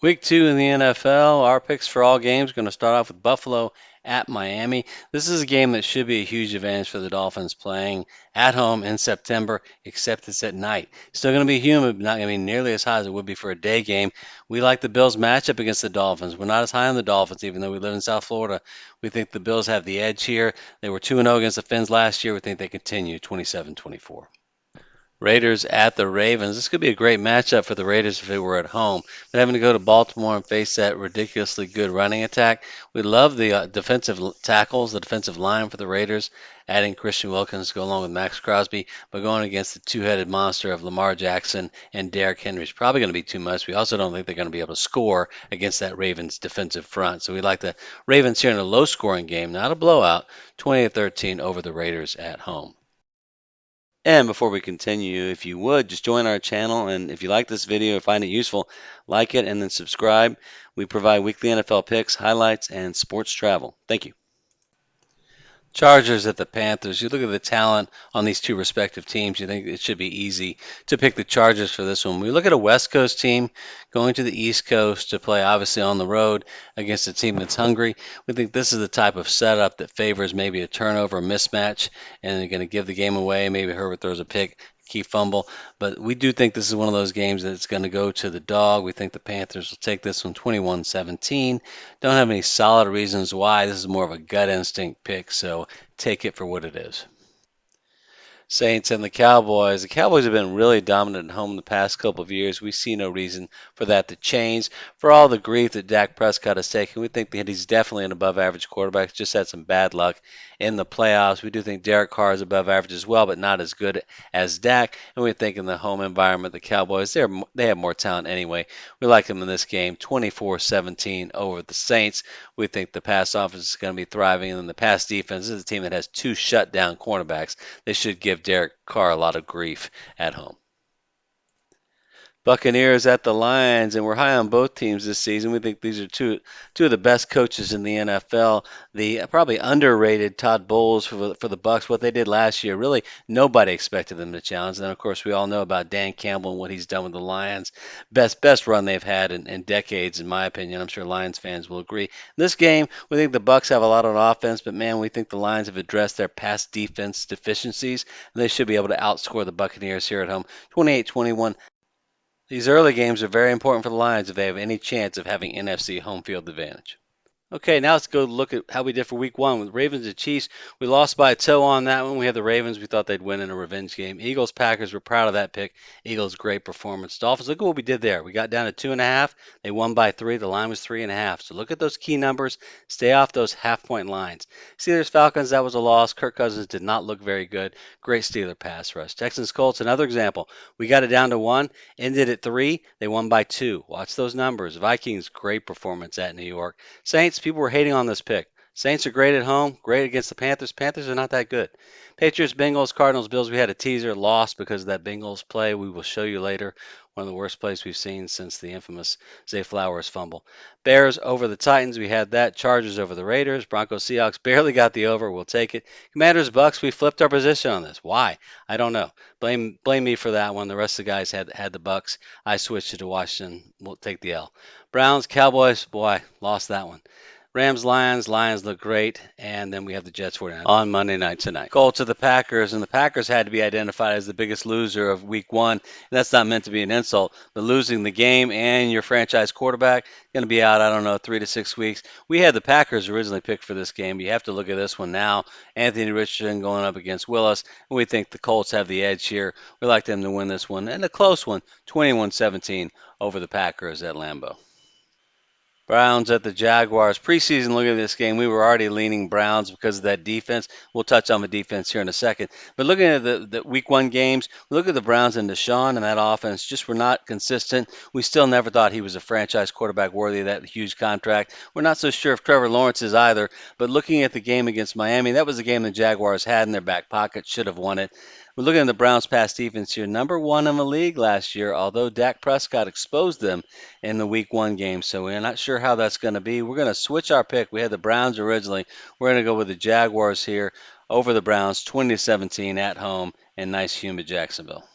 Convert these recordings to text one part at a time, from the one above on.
Week 2 in the NFL, our picks for all games are going to start off with Buffalo at Miami. This is a game that should be a huge advantage for the Dolphins playing at home in September, except it's at night. Still going to be humid, but not going to be nearly as hot as it would be for a day game. We like the Bills matchup against the Dolphins. We're not as high on the Dolphins, even though we live in South Florida. We think the Bills have the edge here. They were 2-0 against the Fins last year. We think they continue 27-24. Raiders at the Ravens. This could be a great matchup for the Raiders if it were at home. But having to go to Baltimore and face that ridiculously good running attack, we love the defensive tackles, the defensive line for the Raiders, adding Christian Wilkins to go along with Max Crosby, but going against the two-headed monster of Lamar Jackson and Derrick Henry is probably going to be too much. We also don't think they're going to be able to score against that Ravens defensive front. So we like the Ravens here in a low-scoring game, not a blowout, 20-13 over the Raiders at home. And before we continue, if you would, just join our channel. And if you like this video or find it useful, like it and then subscribe. We provide weekly NFL picks, highlights, and sports travel. Thank you. Chargers at the Panthers. You look at the talent on these two respective teams, you think it should be easy to pick the Chargers for this one. We look at a West Coast team going to the East Coast to play, obviously, on the road against a team that's hungry. We think this is the type of setup that favors maybe a turnover mismatch, and they're going to give the game away. Maybe Herbert throws a pick, key fumble. But we do think this is one of those games that's going to go to the dog. We think the Panthers will take this one 21-17. Don't have any solid reasons why. This is more of a gut instinct pick, so take it for what it is. Saints and the Cowboys. The Cowboys have been really dominant at home the past couple of years. We see no reason for that to change. For all the grief that Dak Prescott has taken, we think that he's definitely an above average quarterback. He's just had some bad luck in the playoffs. We do think Derek Carr is above average as well, but not as good as Dak. And we think in the home environment, the Cowboys, they have more talent anyway. We like them in this game, 24-17 over the Saints. We think the pass offense is going to be thriving, and then the pass defense is a team that has two shutdown cornerbacks. They should give Derek Carr a lot of grief at home. Buccaneers at the Lions, and we're high on both teams this season. We think these are two of the best coaches in the NFL. The probably underrated Todd Bowles for the Bucs. What they did last year, really nobody expected them to challenge. And then of course we all know about Dan Campbell and what he's done with the Lions. Best run they've had in decades, in my opinion. I'm sure Lions fans will agree. In this game, we think the Bucs have a lot on offense, but man, we think the Lions have addressed their pass defense deficiencies, and they should be able to outscore the Buccaneers here at home, 28-21. These early games are very important for the Lions if they have any chance of having NFC home field advantage. Okay, now let's go look at how we did for week 1 with Ravens and Chiefs. We lost by a toe on that one. We had the Ravens. We thought they'd win in a revenge game. Eagles, Packers, we're proud of that pick. Eagles, great performance. Dolphins, look at what we did there. We got down to 2.5. They won by 3. The line was 3.5. So look at those key numbers. Stay off those half-point lines. Steelers, Falcons, that was a loss. Kirk Cousins did not look very good. Great Steeler pass rush. Texans, Colts, another example. We got it down to 1, ended at 3. They won by 2. Watch those numbers. Vikings, great performance at New York. Saints, people were hating on this pick. Saints are great at home, great against the Panthers. Panthers are not that good. Patriots, Bengals, Cardinals, Bills. We had a teaser, lost because of that Bengals play. We will show you later. One of the worst plays we've seen since the infamous Zay Flowers fumble. Bears over the Titans. We had that. Chargers over the Raiders. Broncos, Seahawks barely got the over. We'll take it. Commanders, Bucs. We flipped our position on this. Why? I don't know. Blame me for that one. The rest of the guys had the Bucs. I switched it to Washington. We'll take the L. Browns, Cowboys. Boy, lost that one. Rams, Lions. Lions look great. And then we have the Jets 49 on Monday night tonight. Colts of the Packers. And the Packers had to be identified as the biggest loser of week 1. And that's not meant to be an insult. But losing the game and your franchise quarterback going to be out, I don't know, 3 to 6 weeks. We had the Packers originally picked for this game. You have to look at this one now. Anthony Richardson going up against Willis. And we think the Colts have the edge here. We like them to win this one. And a close one, 21-17 over the Packers at Lambeau. Browns at the Jaguars. Preseason, look at this game. We were already leaning Browns because of that defense. We'll touch on the defense here in a second. But looking at the week 1 games, look at the Browns and Deshaun and that offense just were not consistent. We still never thought he was a franchise quarterback worthy of that huge contract. We're not so sure if Trevor Lawrence is either. But looking at the game against Miami, that was a game the Jaguars had in their back pocket, should have won it. We're looking at the Browns' pass defense here, number 1 in the league last year, although Dak Prescott exposed them in the Week 1 game, so we're not sure how that's going to be. We're going to switch our pick. We had the Browns originally. We're going to go with the Jaguars here over the Browns, 20-17 at home in nice, humid Jacksonville.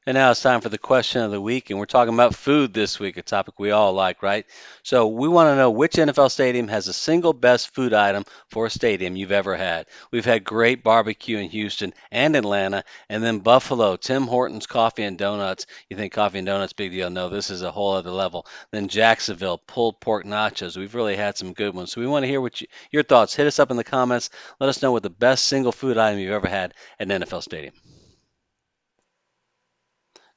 And now it's time for the question of the week, and we're talking about food this week, a topic we all like, right? So we want to know which NFL stadium has the single best food item for a stadium you've ever had. We've had great barbecue in Houston and Atlanta, and then Buffalo, Tim Hortons Coffee and Donuts. You think coffee and donuts, big deal? No, this is a whole other level. Then Jacksonville, pulled pork nachos. We've really had some good ones. So we want to hear your thoughts. Hit us up in the comments. Let us know what the best single food item you've ever had at an NFL stadium.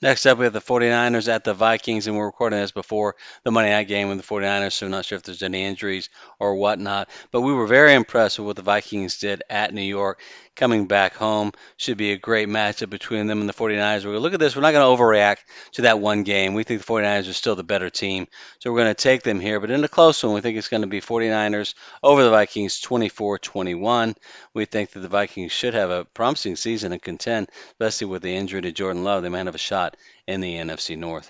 Next up, we have the 49ers at the Vikings, and we're recording this before the Monday night game with the 49ers, so I'm not sure if there's any injuries or whatnot. But we were very impressed with what the Vikings did at New York. Coming back home should be a great matchup between them and the 49ers. We're going to look at this. We're not going to overreact to that one game. We think the 49ers are still the better team, so we're going to take them here. But in a close one, we think it's going to be 49ers over the Vikings 24-21. We think that the Vikings should have a promising season and contend, especially with the injury to Jordan Love. They might have a shot in the NFC North.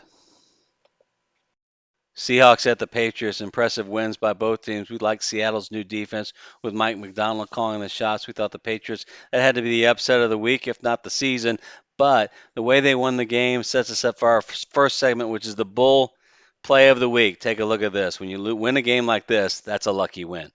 Seahawks at the Patriots. Impressive wins by both teams. We like Seattle's new defense with Mike McDonald calling the shots. We thought the Patriots, that had to be the upset of the week, if not the season. But the way they won the game sets us up for our first segment, which is the Bull play of the week. Take a look at this. When you win a game like this, that's a lucky win.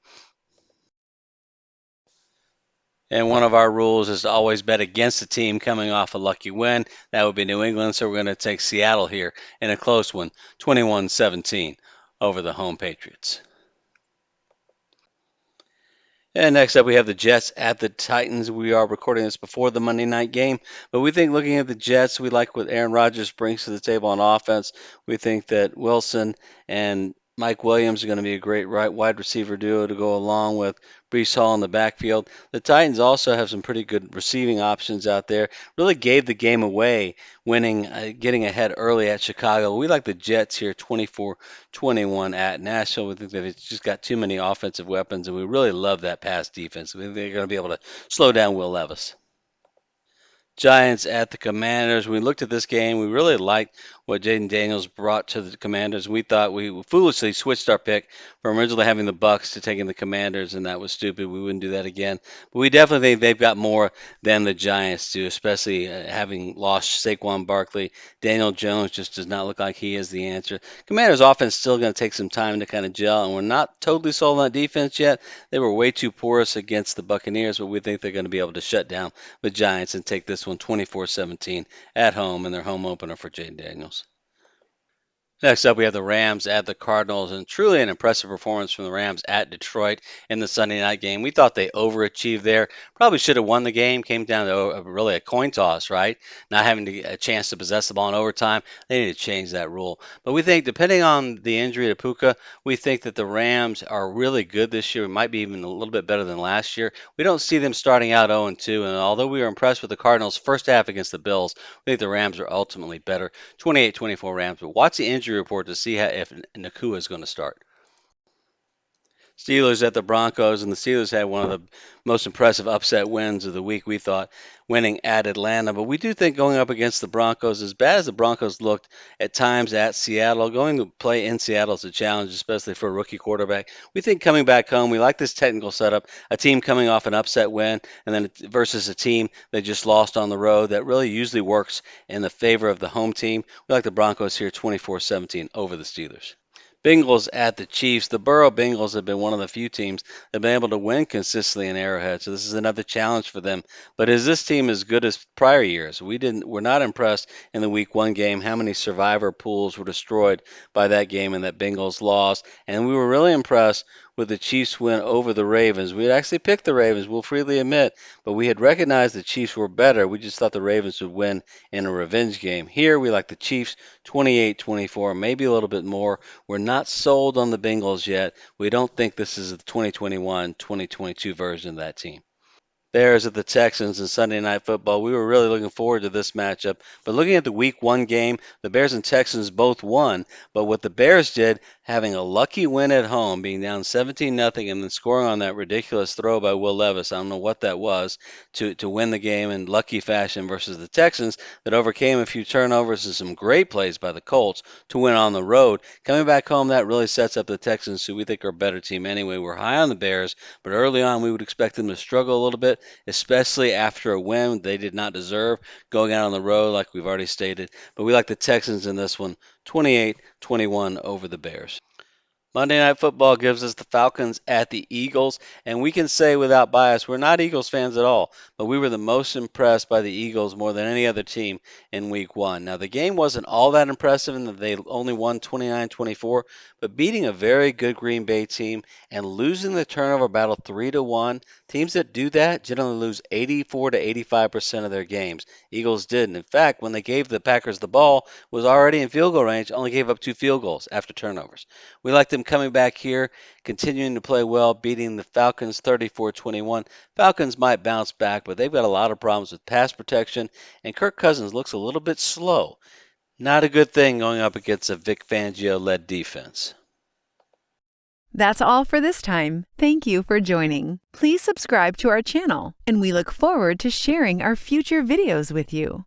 And one of our rules is to always bet against the team coming off a lucky win. That would be New England, so we're going to take Seattle here in a close one, 21-17 over the home Patriots. And next up, we have the Jets at the Titans. We are recording this before the Monday night game, but we think looking at the Jets, we like what Aaron Rodgers brings to the table on offense. We think that Wilson and Mike Williams are going to be a great wide receiver duo to go along with Brees Hall in the backfield. The Titans also have some pretty good receiving options out there. Really gave the game away, getting ahead early at Chicago. We like the Jets here, 24-21 at Nashville. We think they've just got too many offensive weapons, and we really love that pass defense. We think they're going to be able to slow down Will Levis. Giants at the Commanders. When we looked at this game, we really liked what Jaden Daniels brought to the Commanders. We thought we foolishly switched our pick from originally having the Bucs to taking the Commanders, and that was stupid. We wouldn't do that again. But we definitely think they've got more than the Giants do, especially having lost Saquon Barkley. Daniel Jones just does not look like he is the answer. Commanders' offense is still going to take some time to kind of gel, and we're not totally sold on defense yet. They were way too porous against the Buccaneers, but we think they're going to be able to shut down the Giants and take this one 24-17 at home in their home opener for Jaden Daniels. Next up, we have the Rams at the Cardinals, and truly an impressive performance from the Rams at Detroit in the Sunday night game. We thought they overachieved there. Probably should have won the game. Came down to really a coin toss, right? Not having a chance to possess the ball in overtime. They need to change that rule. But we think, depending on the injury to Puka, we think that the Rams are really good this year. It might be even a little bit better than last year. We don't see them starting out 0-2, and although we were impressed with the Cardinals' first half against the Bills, we think the Rams are ultimately better. 28-24 Rams. But watch the injury report to see if Nakua is going to start. Steelers at the Broncos, and the Steelers had one of the most impressive upset wins of the week, we thought, winning at Atlanta. But we do think going up against the Broncos, as bad as the Broncos looked at times at Seattle, going to play in Seattle is a challenge, especially for a rookie quarterback. We think coming back home, we like this technical setup, a team coming off an upset win, and then versus a team that just lost on the road that really usually works in the favor of the home team. We like the Broncos here 24-17 over the Steelers. Bengals at the Chiefs. The Burrow Bengals have been one of the few teams that have been able to win consistently in Arrowhead, so this is another challenge for them. But is this team as good as prior years? We're not impressed in the Week 1 game how many survivor pools were destroyed by that game and that Bengals lost, and we were really impressed with the Chiefs win over the Ravens. We had actually picked the Ravens, we'll freely admit, but we had recognized the Chiefs were better. We just thought the Ravens would win in a revenge game. Here we like the Chiefs 28-24, maybe a little bit more. We're not sold on the Bengals yet. We don't think this is the 2021-2022 version of that team. Bears at the Texans in Sunday Night Football. We were really looking forward to this matchup. But looking at the Week 1 game, the Bears and Texans both won. But what the Bears did, having a lucky win at home, being down 17-0, and then scoring on that ridiculous throw by Will Levis, I don't know what that was, to win the game in lucky fashion versus the Texans that overcame a few turnovers and some great plays by the Colts to win on the road. Coming back home, that really sets up the Texans, who we think are a better team anyway. We're high on the Bears, but early on we would expect them to struggle a little bit. especially after a win they did not deserve, going out on the road like we've already stated. But we like the Texans in this one, 28-21 over the Bears. Monday Night Football gives us the Falcons at the Eagles, and we can say without bias we're not Eagles fans at all, but we were the most impressed by the Eagles more than any other team in Week 1. Now, the game wasn't all that impressive in that they only won 29-24, but beating a very good Green Bay team and losing the turnover battle 3-1, teams that do that generally lose 84 to 85% of their games. Eagles didn't. In fact, when they gave the Packers the ball, was already in field goal range, only gave up 2 field goals after turnovers. We like them coming back here, continuing to play well, beating the Falcons 34-21. Falcons might bounce back, but they've got a lot of problems with pass protection, and Kirk Cousins looks a little bit slow. Not a good thing going up against a Vic Fangio-led defense. That's all for this time. Thank you for joining. Please subscribe to our channel, and we look forward to sharing our future videos with you.